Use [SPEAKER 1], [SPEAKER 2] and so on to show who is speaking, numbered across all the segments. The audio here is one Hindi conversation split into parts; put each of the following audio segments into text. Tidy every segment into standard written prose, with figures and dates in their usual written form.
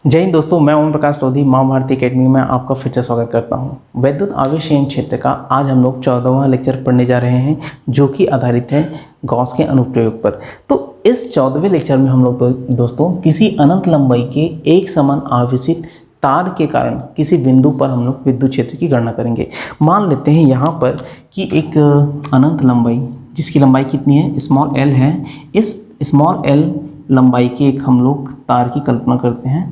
[SPEAKER 1] जय हिंद दोस्तों, मैं ओम प्रकाश लोधी माँ भारती अकेडमी में आपका फिर से स्वागत करता हूँ। वैद्युत आवेशहीन क्षेत्र का आज हम लोग 14वां लेक्चर पढ़ने जा रहे हैं, जो कि आधारित है गॉस के अनुप्रयोग पर। तो इस 14वें लेक्चर में हम लोग दोस्तों किसी अनंत लंबाई के एक समान आवेशित तार के कारण किसी बिंदु पर हम लोग विद्युत क्षेत्र की गणना करेंगे। मान लेते हैं यहाँ पर कि एक अनंत लंबाई जिसकी लंबाई कितनी है, स्मॉल एल है। इस स्मॉल एल लंबाई के एक हम लोग तार की कल्पना करते हैं।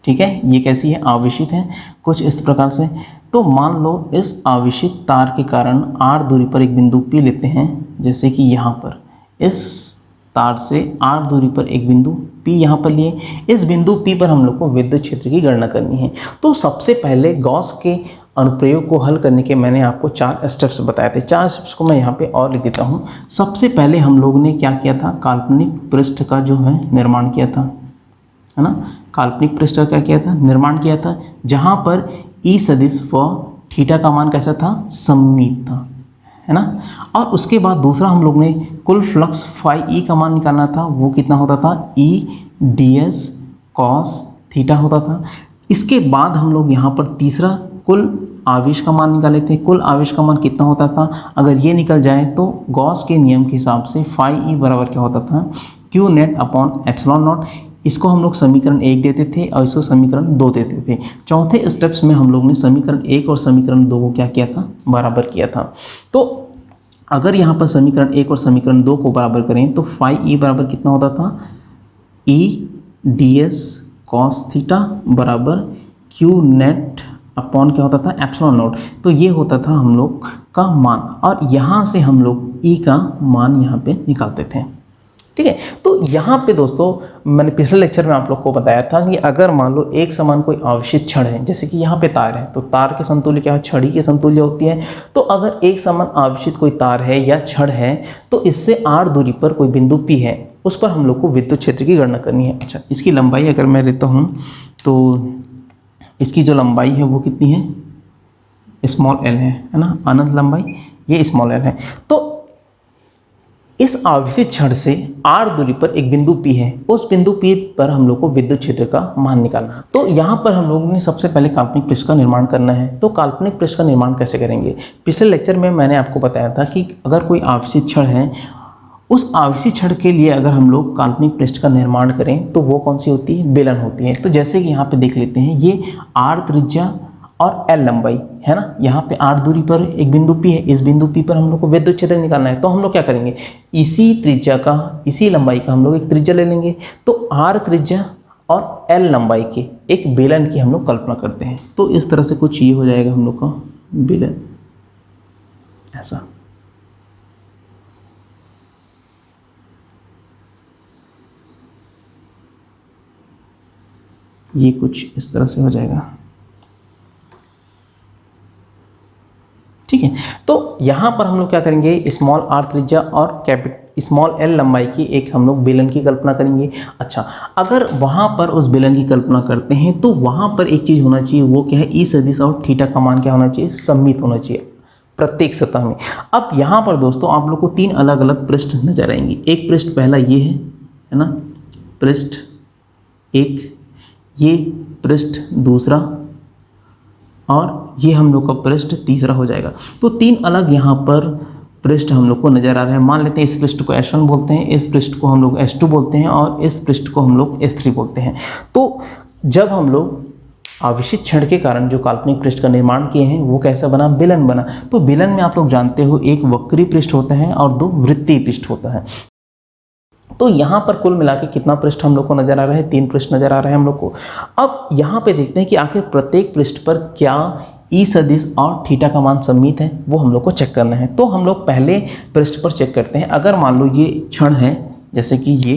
[SPEAKER 1] ठीक है, ये कैसी है, आवेशित है कुछ इस प्रकार से। तो मान लो इस आवेशित तार के कारण r दूरी पर एक बिंदु P लेते हैं, जैसे कि यहाँ पर इस तार से r दूरी पर एक बिंदु P यहाँ पर लिए। इस बिंदु P पर हम लोग को विद्युत क्षेत्र की गणना करनी है। तो सबसे पहले गॉस के अनुप्रयोग को हल करने के मैंने आपको 4 स्टेप्स बताए थे। 4 स्टेप्स को मैं यहाँ पे और लिख देता हूँ। सबसे पहले हम लोग ने क्या किया था, काल्पनिक पृष्ठ का जो है निर्माण किया था, है ना। काल्पनिक पृष्ठ का क्या किया था, निर्माण किया था, जहाँ पर ई सदिश व थीटा का मान कैसा था, सममित था, है ना। और उसके बाद दूसरा हम लोग ने कुल फ्लक्स फाई ई का मान निकालना था। वो कितना होता था, E D S cos theta होता था। इसके बाद हम लोग यहाँ पर तीसरा कुल आवेश का मान निकाले थे। कुल आवेश का मान कितना होता था, अगर ये निकल जाए तो गॉस के नियम के हिसाब से फाई ई बराबर क्या होता था, Q net upon epsilon not. इसको हम लोग समीकरण 1 देते थे और इसको समीकरण 2 देते थे। चौथे स्टेप्स में हम लोग ने समीकरण 1 और समीकरण 2 को क्या किया था, बराबर किया था। तो अगर यहाँ पर समीकरण 1 और समीकरण 2 को बराबर करें तो फाई ई बराबर कितना होता था, E D S cos theta बराबर क्यू नेट अपॉन क्या होता था, एप्सिलॉन नॉट। तो ये होता था हम लोग का मान, और यहाँ से हम लोग ई का मान यहाँ पे निकालते थे। ठीक है, तो यहाँ पे दोस्तों मैंने पिछले लेक्चर में आप लोग को बताया था कि अगर मान लो एक समान कोई आवेशित छड़ है, जैसे कि यहाँ पे तार है, तो तार के समतुल्य क्या है, छड़ी के समतुल्य होती है। तो अगर एक समान आवेशित कोई तार है या छड़ है, तो इससे r दूरी पर कोई बिंदु P है, उस पर हम लोग को विद्युत क्षेत्र की गणना करनी है। अच्छा, इसकी लंबाई अगर मैं लेता हूँ तो इसकी जो लंबाई है वो कितनी है, स्मॉल एल है ना, अनंत लंबाई ये स्मॉल एल है। तो इस आवेशित छड़ से r दूरी पर एक बिंदु P है, उस बिंदु P पर हम लोग को विद्युत क्षेत्र का मान निकालना है। तो यहाँ पर हम लोगों ने सबसे पहले काल्पनिक पृष्ठ का निर्माण करना है। तो काल्पनिक पृष्ठ का निर्माण कैसे करेंगे, पिछले लेक्चर में मैंने आपको बताया था कि अगर कोई आवेशित छड़ है, उस आवेशित छड़ के लिए अगर हम लोग काल्पनिक पृष्ठ का निर्माण करें तो वो कौन सी होती है, बेलन होती है। तो जैसे कि यहाँ पे देख लेते हैं, ये r त्रिज्या और L लंबाई है ना। यहाँ पे r दूरी पर एक बिंदु P है, इस बिंदु P पर हम लोग को विद्युत क्षेत्र निकालना है। तो हम लोग क्या करेंगे, इसी त्रिज्या का, इसी लंबाई का हम लोग एक त्रिज्या ले लेंगे। तो r त्रिज्या और L लंबाई के एक बेलन की हम लोग कल्पना करते हैं। तो इस तरह से कुछ ये हो जाएगा हम लोग का बेलन, ऐसा। ये कुछ इस तरह से हो जाएगा, ठीक है। तो यहाँ पर हम लोग क्या करेंगे, स्मॉल r त्रिज्या और स्मॉल l लंबाई की एक हम लोग बेलन की कल्पना करेंगे। अच्छा, अगर वहाँ पर उस बेलन की कल्पना करते हैं तो वहाँ पर एक चीज़ होना चाहिए, वो क्या है, ई सदिश और थीटा का मान क्या होना चाहिए, सममित होना चाहिए प्रत्येक सतह में। अब यहाँ पर दोस्तों आप लोग को 3 अलग अलग पृष्ठ नजर आएंगे। एक पृष्ठ पहला ये है ना, पृष्ठ एक, ये पृष्ठ दूसरा, और ये हम लोग का पृष्ठ तीसरा हो जाएगा। तो 3 अलग यहाँ पर पृष्ठ हम लोग को नजर आ रहे हैं। मान लेते हैं इस पृष्ठ को S1 बोलते हैं, इस पृष्ठ को हम लोग S2 बोलते हैं, और इस पृष्ठ को हम लोग S3 बोलते हैं। तो जब हम लोग आवेशित छड़ के कारण जो काल्पनिक पृष्ठ का निर्माण किए हैं वो कैसा बना, बेलन बना। तो बेलन में आप लोग जानते हो एक वक्री पृष्ठ होता है और 2 वृत्तीय पृष्ठ होता है। तो यहाँ पर कुल मिला के कितना पृष्ठ हम लोग को नजर आ रहा है, 3 पृष्ठ नजर आ रहे हैं हम लोग को। अब यहाँ पे देखते हैं कि आखिर प्रत्येक पृष्ठ पर क्या ई सदिश और थीटा का मान सममित है, वो हम लोग को चेक करना है। तो हम लोग पहले पृष्ठ पर चेक करते हैं। अगर मान लो ये छड़ है, जैसे कि ये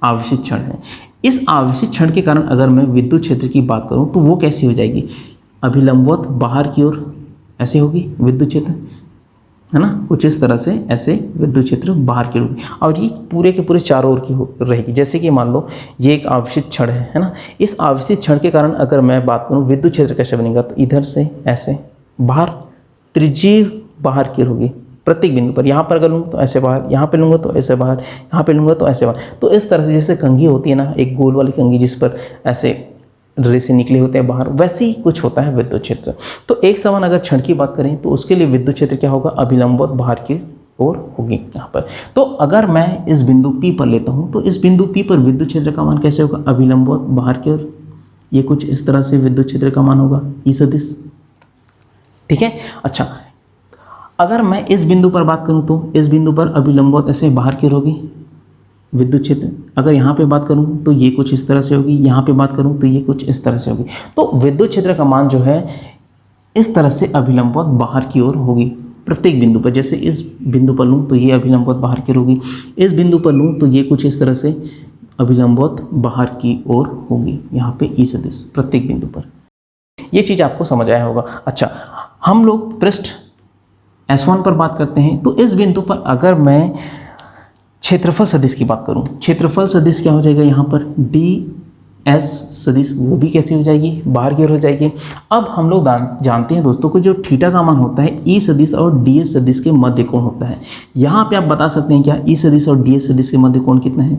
[SPEAKER 1] आवेशित छड़ है, इस आवेशित छड़ के कारण अगर मैं विद्युत क्षेत्र की बात करूँ तो वो कैसी हो जाएगी, अभिलंबवत बाहर की ओर ऐसे होगी विद्युत क्षेत्र, है ना, कुछ इस तरह से ऐसे विद्युत क्षेत्र बाहर की होगी, और ये पूरे के पूरे चारों ओर की रहेगी। जैसे कि मान लो ये एक आवेशित छड़ है ना, इस आवेशित छड़ के कारण अगर मैं बात करूं विद्युत क्षेत्र कैसे बनेगा, तो इधर से ऐसे बाहर त्रिज्यीय बाहर की ओर होगी, प्रत्येक बिंदु पर। यहाँ पर अगर लूँगा तो ऐसे बाहर, यहाँ पे लूँगा तो ऐसे बाहर, यहाँ पे लूँगा तो ऐसे बाहर। तो इस तरह से जैसे कंघी होती है ना, एक गोल वाली कंघी जिस पर ऐसे रेसे निकले होते हैं बाहर, वैसे ही कुछ होता है विद्युत क्षेत्र। तो एक समान अगर क्षण की बात करें तो उसके लिए विद्युत क्षेत्र क्या होगा, अभिलंबवत बाहर की ओर होगी यहाँ पर। तो अगर मैं इस बिंदु P पर लेता हूँ तो इस बिंदु P पर विद्युत क्षेत्र का मान कैसे होगा, अभिलंबवत बाहर की ओर। ये कुछ इस तरह से विद्युत क्षेत्र का मान होगा ई सदिश, ठीक है। अच्छा, अगर मैं इस बिंदु पर बात करूं तो इस बिंदु पर अभिलंबवत ऐसे बाहर की ओर होगी विद्युत क्षेत्र। अगर यहाँ पे बात करूं तो ये कुछ इस तरह से होगी, यहाँ पे बात करूं तो ये कुछ इस तरह से होगी। तो विद्युत क्षेत्र का मान जो है इस तरह से अभिलंबवत बाहर की ओर होगी प्रत्येक बिंदु पर। जैसे इस बिंदु पर लूँ तो ये अभिलंबवत बाहर की ओर होगी, इस बिंदु पर लूँ तो ये कुछ इस तरह से अभिलंबवत बाहर की ओर होगी यहाँ पे ई सदिश प्रत्येक बिंदु पर। ये चीज़ आपको समझ आया होगा। अच्छा, हम लोग पृष्ठ S1 पर बात करते हैं। तो इस बिंदु पर अगर मैं क्षेत्रफल सदिश की बात करूं, क्षेत्रफल सदिश क्या हो जाएगा यहाँ पर, ds सदिश, वो भी कैसे हो जाएगी, बाहर की ओर हो जाएगी। अब हम लोग जानते हैं दोस्तों को जो थीटा का मान होता है ई सदिश और ds सदिश के मध्य कोण होता है। यहाँ पे आप बता सकते हैं क्या, ई सदिश और ds सदिश के मध्य कोण कितना है,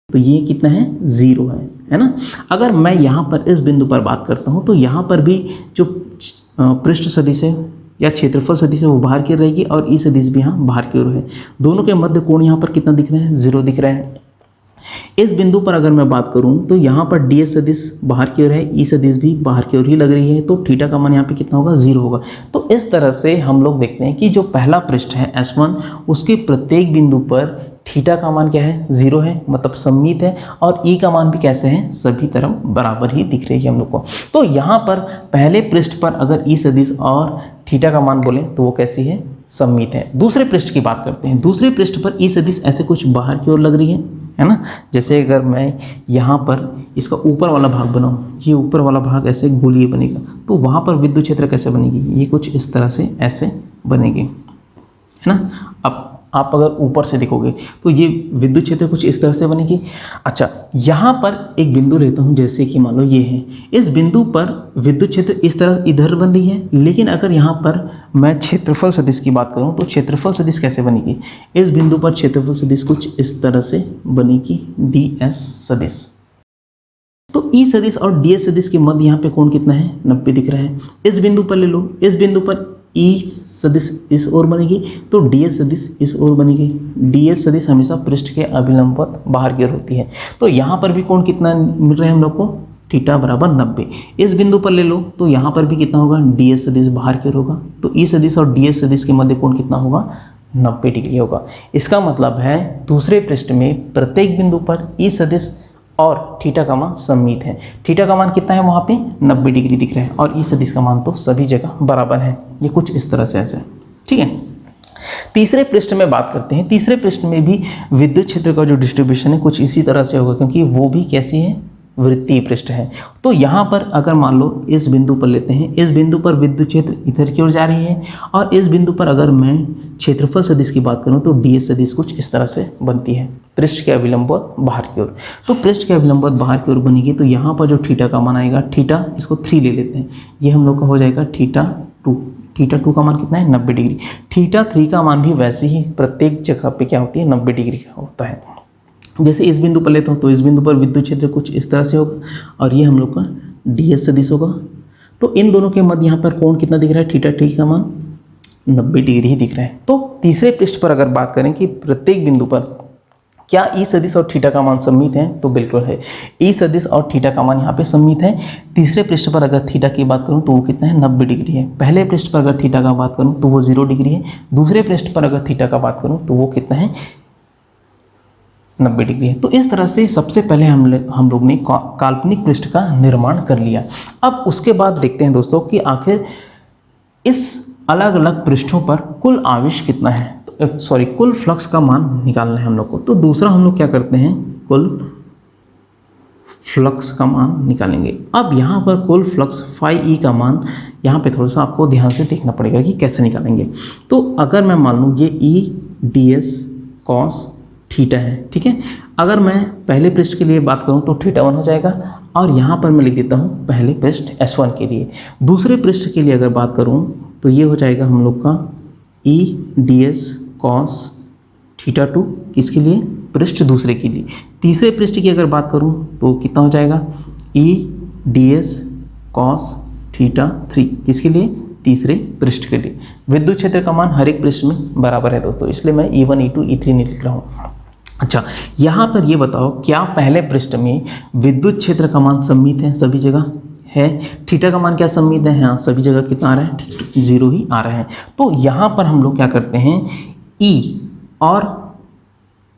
[SPEAKER 1] तो ये कितना है, 0 है ना। अगर मैं यहाँ पर इस बिंदु पर बात करता हूँ तो यहाँ पर भी जो पृष्ठ सदिश है या क्षेत्रफल सदिश है वो बाहर की ओर रहेगी और ई सदिश भी यहाँ बाहर की ओर है। दोनों के मध्य कोण यहाँ पर कितना दिख रहे हैं, 0 दिख रहे हैं। इस बिंदु पर अगर मैं बात करूँ तो यहाँ पर ds सदिश बाहर की ओर है, ई सदिश भी बाहर की ओर ही लग रही है, तो थीटा का मान यहाँ पे कितना होगा, 0 होगा। तो इस तरह से हम लोग देखते हैं कि जो पहला पृष्ठ है S1 उसके प्रत्येक बिंदु पर थीटा का मान क्या है, 0 है, मतलब सममित है, और ई का मान भी कैसे है, सभी तरफ बराबर ही दिख रही है हम लोग को। तो यहाँ पर पहले पृष्ठ पर अगर ई सदिश और थीटा का मान बोलें तो वो कैसी है, सममित है। दूसरे पृष्ठ की बात करते हैं। दूसरे पृष्ठ पर ई सदिश ऐसे कुछ बाहर की ओर लग रही है ना। जैसे अगर मैं यहाँ पर इसका ऊपर वाला भाग बनाऊँ, ये ऊपर वाला भाग ऐसे गोलीय बनेगा, तो वहाँ पर विद्युत क्षेत्र कैसे बनेगी, ये कुछ इस तरह से ऐसे बनेगी, है ना। अब आप अगर ऊपर से देखोगे तो ये विद्युत क्षेत्र कुछ इस तरह से बनेगी। अच्छा, यहाँ पर एक बिंदु लेता हूँ, जैसे कि मान लो ये है, इस बिंदु पर विद्युत क्षेत्र इस तरह इधर बन रही है, लेकिन अगर यहाँ पर मैं क्षेत्रफल सदिश की बात करूँ तो क्षेत्रफल सदिश कैसे बनेगी, इस बिंदु पर क्षेत्रफल सदिश कुछ इस तरह से बनेगी, ds सदिश। तो ई सदिश और ds सदिश के मध्य यहाँ पे कोण कितना है, 90 दिख रहा है। इस बिंदु पर ले लो, इस बिंदु पर ई सदिश इस ओर बनेगी तो ds सदिश इस ओर बनेगी। ds सदिश हमेशा पृष्ठ के अभिलंबवत बाहर की ओर होती है। तो यहाँ पर भी कोण कितना मिल रहा है हम लोग को, थीटा बराबर 90। इस बिंदु पर ले लो तो यहाँ पर भी कितना होगा, ds सदिश बाहर की ओर होगा। तो ई सदिश और ds सदिश के मध्य कोण कितना होगा, 90 डिग्री होगा। इसका मतलब है दूसरे पृष्ठ में प्रत्येक बिंदु पर ई सदिश और थीटा का मान सममित है। थीटा का मान कितना है वहाँ पे, 90 डिग्री दिख रहा है, और ई सदिश का मान तो सभी जगह बराबर है। ये कुछ इस तरह से ऐसे, ठीक है। तीसरे पृष्ठ में बात करते हैं। तीसरे पृष्ठ में भी विद्युत क्षेत्र का जो डिस्ट्रीब्यूशन है कुछ इसी तरह से होगा, क्योंकि वो भी कैसी है, वृत्तीय पृष्ठ है। तो यहाँ पर अगर मान लो इस बिंदु पर लेते हैं, इस बिंदु पर विद्युत क्षेत्र इधर की ओर जा रही है, और इस बिंदु पर अगर मैं क्षेत्रफल सदिश की बात करूँ तो ds सदिश कुछ इस तरह से बनती है, पृष्ठ के अभिलंबवत बाहर की ओर। तो पृष्ठ के अभिलंबवत बाहर की ओर बनेगी, तो यहाँ पर जो थीटा का मान आएगा, थीटा इसको 3 ले लेते हैं, ये हम लोग का हो जाएगा थीटा 2। थीटा 2 का मान कितना है, 90 डिग्री। थीटा 3 का मान भी वैसे ही प्रत्येक जगह पे क्या होती है, 90 डिग्री का होता है। जैसे इस बिंदु पर लेता हूँ तो इस बिंदु पर विद्युत क्षेत्र कुछ इस तरह से होगा, और ये हम लोग का ds सदिश होगा। तो इन दोनों के मध्य यहाँ पर कोण कितना दिख रहा है, थीटा 3 का मान 90 डिग्री ही दिख रहा है। तो तीसरे पृष्ठ पर अगर बात करें कि प्रत्येक बिंदु पर क्या ई सदिश और थीटा का मान सममित है, तो बिल्कुल है, ई सदिश और थीटा का मान यहाँ पे सममित है। तीसरे पृष्ठ पर अगर थीटा की बात करूँ तो वो कितना है, 90 डिग्री है। पहले पृष्ठ पर अगर थीटा का बात करूँ तो वो 0 डिग्री है। दूसरे पृष्ठ पर अगर थीटा का बात करूँ तो वो कितना है, 90 डिग्री है। तो इस तरह से सबसे पहले हम लोग ने काल्पनिक पृष्ठ का निर्माण कर लिया। अब उसके बाद देखते हैं दोस्तों कि आखिर इस अलग अलग पृष्ठों पर कुल आवेश कितना है, कुल फ्लक्स का मान निकालना है हम लोग को। तो दूसरा हम लोग क्या करते हैं, कुल फ्लक्स का मान निकालेंगे। अब यहाँ पर कुल फ्लक्स फाई ई का मान यहाँ पे थोड़ा सा आपको ध्यान से देखना पड़ेगा कि कैसे निकालेंगे। तो अगर मैं मान लूँ ये ई ds कॉस थीटा है, ठीक है। अगर मैं पहले पृष्ठ के लिए बात करूँ तो थीटा 1 हो जाएगा, और यहाँ पर मैं लिख देता हूँ पहले पृष्ठ S1 के लिए। दूसरे पृष्ठ के लिए अगर बात करूँ तो ये हो जाएगा हम लोग का E D S cos theta two किसके लिए, पृष्ठ दूसरे के लिए। तीसरे पृष्ठ की अगर बात करूं तो कितना हो जाएगा, E D S cos theta three किसके लिए, तीसरे पृष्ठ के लिए। विद्युत क्षेत्र का मान हर एक पृष्ठ में बराबर है दोस्तों, इसलिए मैं E1 E2 E3 नहीं लिख रहा हूँ। अच्छा, यहाँ पर ये बताओ क्या पहले पृष्ठ में विद्युत क्षेत्र का मान सम्मित है, सभी जगह है। थीटा का मान क्या सम्मित है, हाँ सभी जगह कितना आ रहा है, 0 ही आ रहा है। तो यहाँ पर हम लोग क्या करते हैं, ई और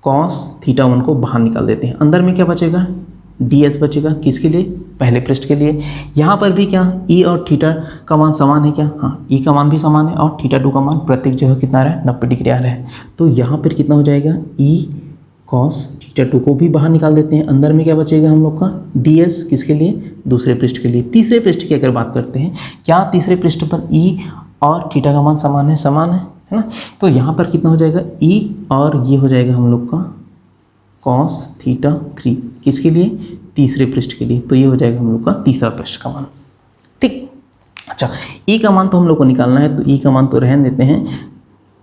[SPEAKER 1] कॉस थीटा 1 को बाहर निकाल देते हैं। अंदर में क्या बचेगा, डी एस बचेगा किसके लिए, पहले पृष्ठ के लिए। यहाँ पर भी क्या ई और थीटा का मान समान है क्या, हाँ ई का मान भी समान है और थीटा 2 का मान प्रत्येक जगह कितना आ रहा है, 90 डिग्री आ रहा है। तो यहाँ पर कितना हो जाएगा, ई कॉस थीटा 2 को भी बाहर निकाल देते हैं। अंदर में क्या बचेगा हम लोग का, डी एस किसके लिए, दूसरे पृष्ठ के लिए। तीसरे पृष्ठ की अगर बात करते हैं, क्या तीसरे पृष्ठ पर ई और थीटा का मान समान है, समान है ना। तो यहाँ पर कितना हो जाएगा, ई और ये हो जाएगा हम लोग का कॉस थीटा 3 किसके लिए, तीसरे पृष्ठ के लिए। तो ये हो जाएगा हम लोग का तीसरा पृष्ठ का मान, ठीक। अच्छा, ई का मान तो हम लोग को निकालना है, तो ई का मान तो रहने देते हैं।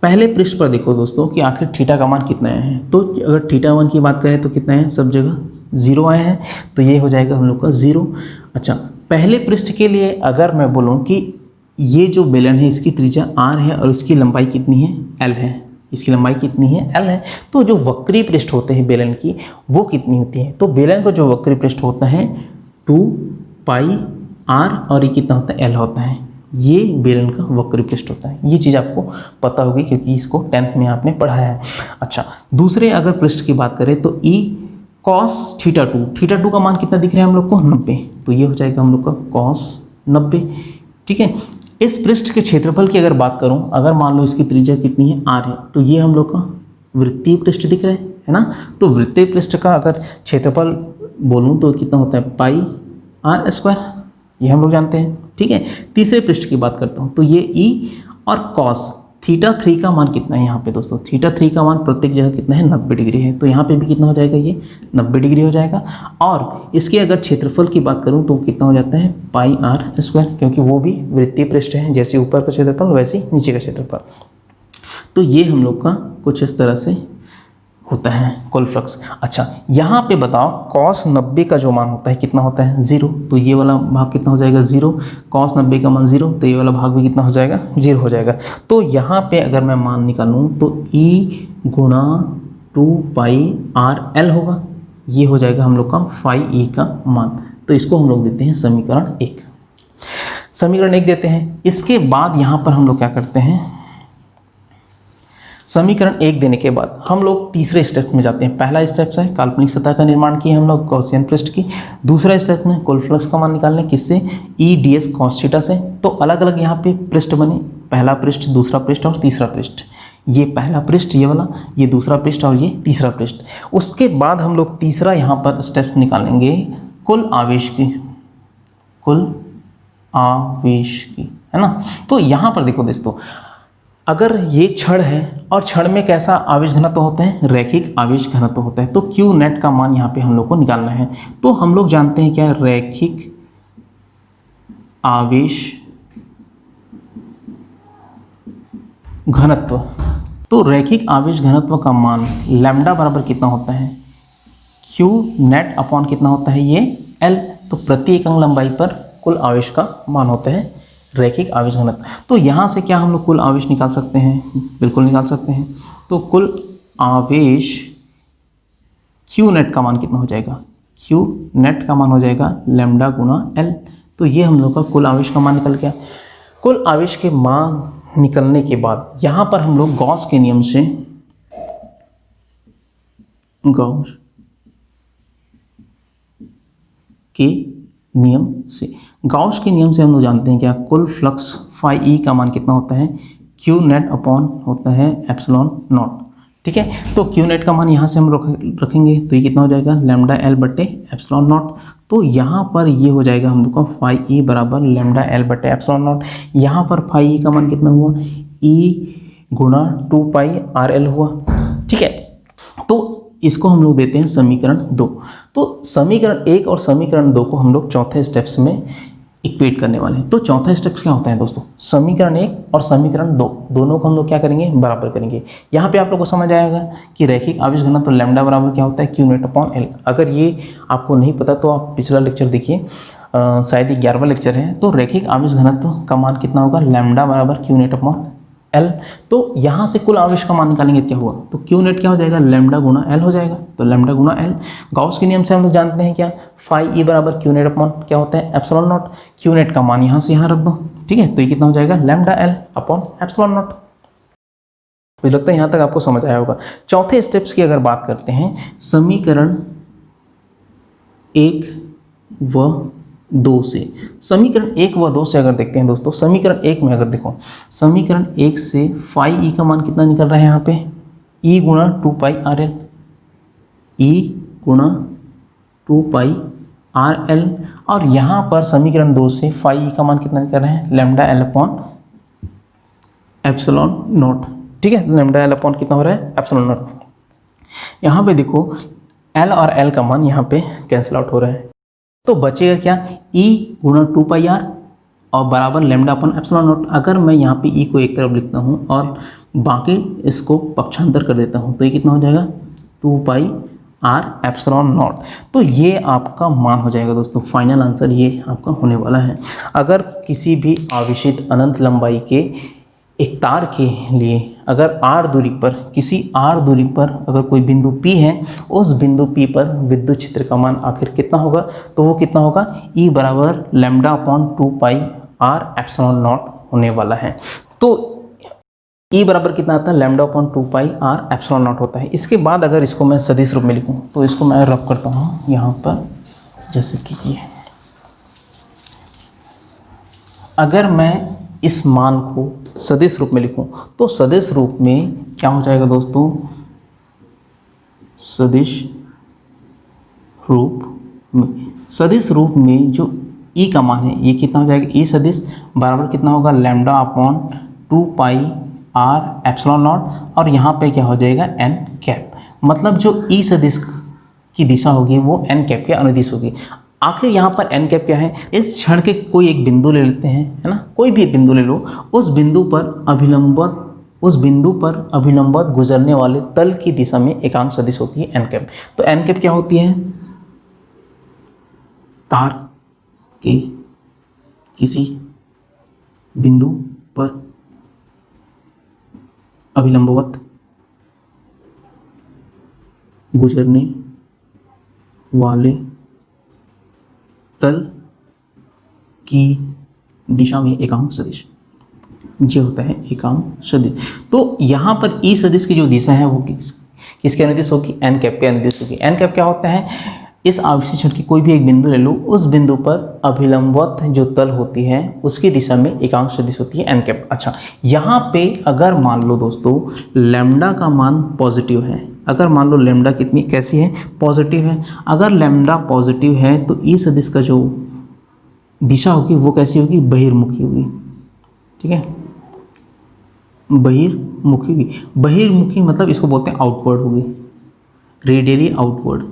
[SPEAKER 1] पहले पृष्ठ पर देखो दोस्तों कि आखिर थीटा का मान कितना आया है। तो अगर थीटा 1 की बात करें तो कितना है, सब जगह 0 आए हैं, तो ये हो जाएगा हम लोग का 0। अच्छा, पहले पृष्ठ के लिए अगर मैं बोलूँ कि ये जो बेलन है इसकी त्रिज्या r है और इसकी लंबाई कितनी है, l है, इसकी लंबाई कितनी है, l है। तो जो वक्री पृष्ठ होते हैं बेलन की वो कितनी होती है, तो बेलन का जो वक्री पृष्ठ होता है 2 पाई r और ये कितना होता है, l होता है। ये बेलन का वक्री पृष्ठ होता है। ये चीज़ आपको पता होगी क्योंकि इसको 10th में आपने पढ़ाया है। अच्छा, दूसरे अगर पृष्ठ की बात करें तो ई कॉस थीटा 2 का मान कितना दिख रहा है हम लोग को, 90। तो ये हो जाएगा हम लोग का कॉस 90, ठीक है। इस पृष्ठ के क्षेत्रफल की अगर बात करूं, अगर मान लो इसकी त्रिज्या कितनी है, r है, तो ये हम लोग का वृत्तीय पृष्ठ दिख रहा है ना। तो वृत्तीय पृष्ठ का अगर क्षेत्रफल बोलूं तो कितना होता है, पाई r स्क्वायर, ये हम लोग जानते हैं, ठीक है। तीसरे पृष्ठ की बात करता हूं तो ये e और कॉस थीटा 3 का मान कितना है यहाँ पे दोस्तों, थीटा 3 का मान प्रत्येक जगह कितना है, 90 डिग्री है। तो यहाँ पे भी कितना हो जाएगा, ये 90 डिग्री हो जाएगा। और इसके अगर क्षेत्रफल की बात करूँ तो कितना हो जाता है, पाई r स्क्वायर, क्योंकि वो भी वृत्तीय पृष्ठ है, जैसे ऊपर का क्षेत्रफल वैसे ही नीचे का क्षेत्रफल। तो ये हम लोग का कुछ इस तरह से होता है कुल फ्लक्स। अच्छा, यहाँ पे बताओ कॉस 90 का जो मान होता है कितना होता है, 0। तो ये वाला भाग कितना हो जाएगा, 0। कॉस 90 का मान 0, तो ये वाला भाग भी कितना हो जाएगा, 0 हो जाएगा। तो यहाँ पे अगर मैं मान निकालूँ तो ई गुणा 2 पाई आर एल होगा, ये हो जाएगा हम लोग का फाई ई का मान। तो इसको हम लोग देते हैं समीकरण 1, समीकरण 1 देते हैं। इसके बाद यहाँ पर हम लोग क्या करते हैं, समीकरण 1 देने के बाद हम लोग तीसरे स्टेप में जाते हैं। पहला स्टेप है काल्पनिक सतह का निर्माण किया हम लोग गॉसियन पृष्ठ की। दूसरा स्टेप में कुल फ्लक्स का मान निकालने, किससे, E D S cos theta से। तो अलग अलग यहाँ पे पृष्ठ बने, पहला पृष्ठ, दूसरा पृष्ठ और तीसरा पृष्ठ। ये पहला पृष्ठ ये वाला, ये दूसरा पृष्ठ और ये तीसरा पृष्ठ। उसके बाद हम लोग तीसरा यहाँ पर स्टेप निकालेंगे कुल आवेश की, कुल आवेश की, है ना। तो यहाँ पर देखो दोस्तों, अगर ये छड़ है और छड़ में कैसा आवेश घनत्व होता है, रैखिक आवेश घनत्व होता है। तो क्यू नेट का मान यहाँ पे हम लोग को निकालना है। तो हम लोग जानते हैं क्या, रैखिक आवेश घनत्व। तो रैखिक आवेश घनत्व का मान लैम्डा बराबर कितना होता है, क्यू नेट अपॉन कितना होता है, ये एल। तो प्रति एकक लंबाई पर कुल आवेश का मान होता है रैखिक आवेश घनत्व। तो यहाँ से क्या हम लोग कुल आवेश निकाल सकते हैं, बिल्कुल निकाल सकते हैं। तो कुल आवेश क्यू नेट का मान कितना हो जाएगा, क्यू नेट का मान हो जाएगा लैम्डा गुणा एल। तो ये हम लोग का कुल आवेश का मान निकल गया। कुल आवेश के मान निकलने के बाद यहाँ पर हम लोग गॉस के नियम से, गॉस के नियम से, गॉस के नियम से हम लोग जानते हैं क्या, कुल फ्लक्स फाई ई का मान कितना होता है, क्यू नेट अपॉन होता है एप्सिलॉन नॉट, ठीक है। तो क्यू नेट का मान यहाँ से हम रखेंगे तो ये कितना हो जाएगा, लैम्डा एल बटे एप्सिलॉन नॉट। तो यहाँ पर ये हो जाएगा हम लोग का फाई ई बराबर लैम्डा एल बटे एप्सिलॉन नॉट। यहाँ पर फाई ई का मान कितना हुआ, ई गुणा 2 पाई आर एल हुआ, ठीक है। तो इसको हम लोग देते हैं समीकरण 2। तो समीकरण 1 और समीकरण 2 को हम लोग चौथे स्टेप्स में इक्वेट करने वाले हैं। तो चौथा स्टेप क्या होता है दोस्तों, समीकरण 1 और समीकरण 2 दोनों को हम लोग क्या करेंगे, बराबर करेंगे। यहाँ पे आप लोग को समझ आएगा कि रैखिक आवेश घनत्व तो लैम्डा बराबर क्या होता है, क्यू नेट अपॉन एल। अगर ये आपको नहीं पता तो आप पिछला लेक्चर देखिए, शायद ये 11वां लेक्चर है। तो रैखिक आवेश घनत्व का मान कितना होगा, लैम्डा बराबर क्यू नेट अपॉन एल। तो यहाँ से कुल आवेश का मान निकालेंगे क्या हुआ, तो क्यू नेट क्या हो जाएगा, लैम्डा गुना एल हो जाएगा। तो लैम्डा गुना एल, गॉस के नियम से हम लोग जानते हैं क्या, फाई ई बराबर क्यू नेट अपॉन क्या होता है, एप्सिलॉन नॉट। क्यू नेट का मान यहाँ से यहाँ रख दो, ठीक है। तो ये कितना हो जाएगा, lambda L upon epsilon not. मुझे लगता है यहाँ तक आपको समझ आया होगा। चौथे स्टेप्स की अगर बात करते हैं, समीकरण 1 व 2 से, समीकरण 1 व 2 से अगर देखते हैं दोस्तों, समीकरण 1 में अगर देखो, समीकरण 1 से फाई ई का मान कितना निकल रहा है यहाँ पे, ई गुणा 2 पाई आर एल, ई गुणा 2 पाई आर एल। और यहाँ पर समीकरण 2 से फाई ई का मान कितना निकल रहा है, lambda L upon epsilon not, ठीक है। लैम्डा एल अपॉन कितना हो रहा है, एप्सिलॉन नॉट। यहाँ पे देखो एल और एल का मान यहाँ पे कैंसिल आउट हो रहा है, तो बचेगा क्या, ई गुणा 2 पाई आर और बराबर लैम्डा अपॉन एप्सिलॉन नॉट। अगर मैं यहाँ पे ई को एक तरफ लिखता हूँ और बाकी इसको पक्षांतर कर देता हूँ, तो ये कितना हो जाएगा, 2 पाई आर एप्सिलॉन नॉट। तो ये आपका मान हो जाएगा दोस्तों, फाइनल आंसर ये आपका होने वाला है। अगर किसी भी आवेशित अनंत लंबाई के एक तार के लिए अगर r दूरी पर, किसी r दूरी पर अगर कोई बिंदु P है, उस बिंदु P पर विद्युत क्षेत्र का मान आखिर कितना होगा, तो वो कितना होगा, E बराबर lambda upon 2 pi r epsilon not होने वाला है। तो E बराबर कितना आता है, lambda upon 2 pi r epsilon not होता है। इसके बाद अगर इसको मैं सदिश रूप में लिखूँ, तो इसको मैं रब करता हूँ यहाँ पर, जैसे कि ये, अगर मैं इस मान को सदिश रूप में लिखूं, तो सदिश रूप में क्या हो जाएगा दोस्तों, सदिश रूप में जो ई का मान है, ये कितना हो जाएगा, ई सदिश बराबर कितना होगा, lambda upon 2 pi r epsilon naught. और यहाँ पे क्या हो जाएगा, एन कैप। मतलब जो ई सदिश की दिशा होगी वो एन कैप के अनुदिश होगी। आखिर यहाँ पर एन कैप क्या है, इस क्षण के कोई एक बिंदु ले लेते हैं, है ना, कोई भी एक बिंदु ले लो, उस बिंदु पर अभिलंबवत गुजरने वाले तल की दिशा में एकांक सदिश होती है एन कैप। तो एन कैप क्या होती है, तार के किसी बिंदु पर अभिलंबवत गुजरने वाले तल की दिशा में एकांक सदिश, ये होता है एकांक सदिश। तो यहाँ पर ई सदिश की जो दिशा है वो किसके अनुदिश होगी, एन कैप के अनुदिश होगी। एन कैप क्या होता है, इस आवेशित क्षण की कोई भी एक बिंदु ले लो, उस बिंदु पर अभिलंबवत जो तल होती है उसकी दिशा में एकांक सदिश होती है एन कैप। अच्छा, यहाँ पे अगर मान लो दोस्तों लैम्डा का मान पॉजिटिव है, अगर मान लो लैम्डा कितनी कैसी है, पॉजिटिव है, अगर लैम्डा पॉजिटिव है तो ई सदिश का जो दिशा होगी वो कैसी होगी, बहिर्मुखी होगी, ठीक है, बहिर्मुखी होगी। बहिर्मुखी मतलब इसको बोलते हैं आउटवर्ड होगी, रेडियली आउटवर्ड।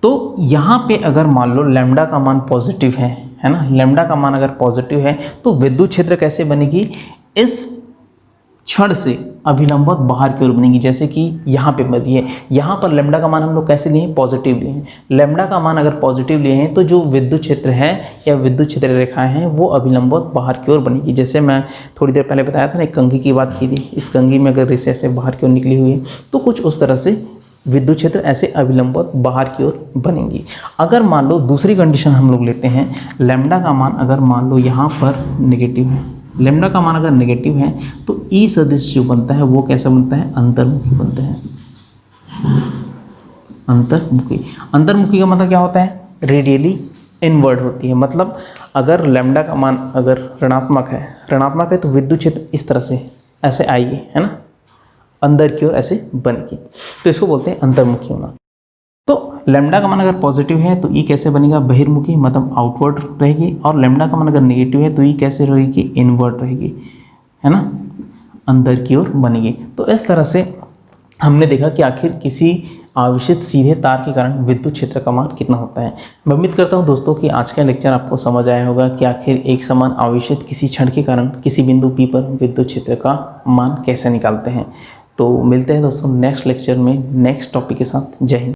[SPEAKER 1] तो यहाँ पे अगर मान लो लैम्डा का मान पॉजिटिव है ना, लैम्डा का मान अगर पॉजिटिव है तो विद्युत क्षेत्र कैसे बनेगी, इस क्षण से अभिलंबवत बाहर की ओर बनेगी, जैसे कि यहाँ पे बनी है। यहाँ पर लैम्डा का मान हम लोग कैसे लिए हैं, पॉजिटिव लिए हैं। लैम्डा का मान अगर पॉजिटिव लिए हैं तो जो विद्युत क्षेत्र है या विद्युत क्षेत्र रेखाएं हैं वो अभिलंबवत बाहर की ओर बनेगी। जैसे मैं थोड़ी देर पहले बताया था ना, एक कंघी की बात की थी, इस कंघी में अगर रेसे ऐसे बाहर की ओर निकली हुई है तो कुछ उस तरह से विद्युत क्षेत्र ऐसे अभिलंबवत बाहर की ओर बनेंगी। अगर मान लो दूसरी कंडीशन हम लोग लेते हैं, लैम्डा का मान अगर मान लो यहाँ पर नेगेटिव है, लैम्डा का मान अगर नेगेटिव है तो ई सदिश जो बनता है वो कैसा बनता है, अंतर्मुखी बनता है। अंतर्मुखी का मतलब क्या होता है, रेडियली इनवर्ड होती है। मतलब अगर लैम्डा का मान अगर ऋणात्मक है तो विद्युत क्षेत्र इस तरह से ऐसे आएगी, है ना, अंदर की ओर ऐसे बनेगी, तो इसको बोलते हैं अंतर्मुखी होना। तो लैम्डा का मान अगर पॉजिटिव है तो ई कैसे बनेगा, बहिर्मुखी मतलब आउटवर्ड रहेगी, और लैम्डा का मान अगर नेगेटिव है तो ई कैसे रहेगी, इनवर्ड रहेगी, है ना, अंदर की ओर बनेगी। तो इस तरह से हमने देखा कि आखिर किसी आवेशित सीधे तार के कारण विद्युत क्षेत्र का मान कितना होता है। मैं उम्मीद करता हूं दोस्तों कि आज का लेक्चर आपको समझ आया होगा कि आखिर एक समान आवेशित किसी क्षण के कारण किसी बिंदु P पर विद्युत क्षेत्र का मान कैसे निकालते हैं। तो मिलते हैं दोस्तों नेक्स्ट लेक्चर में नेक्स्ट टॉपिक के साथ। जय हिंद।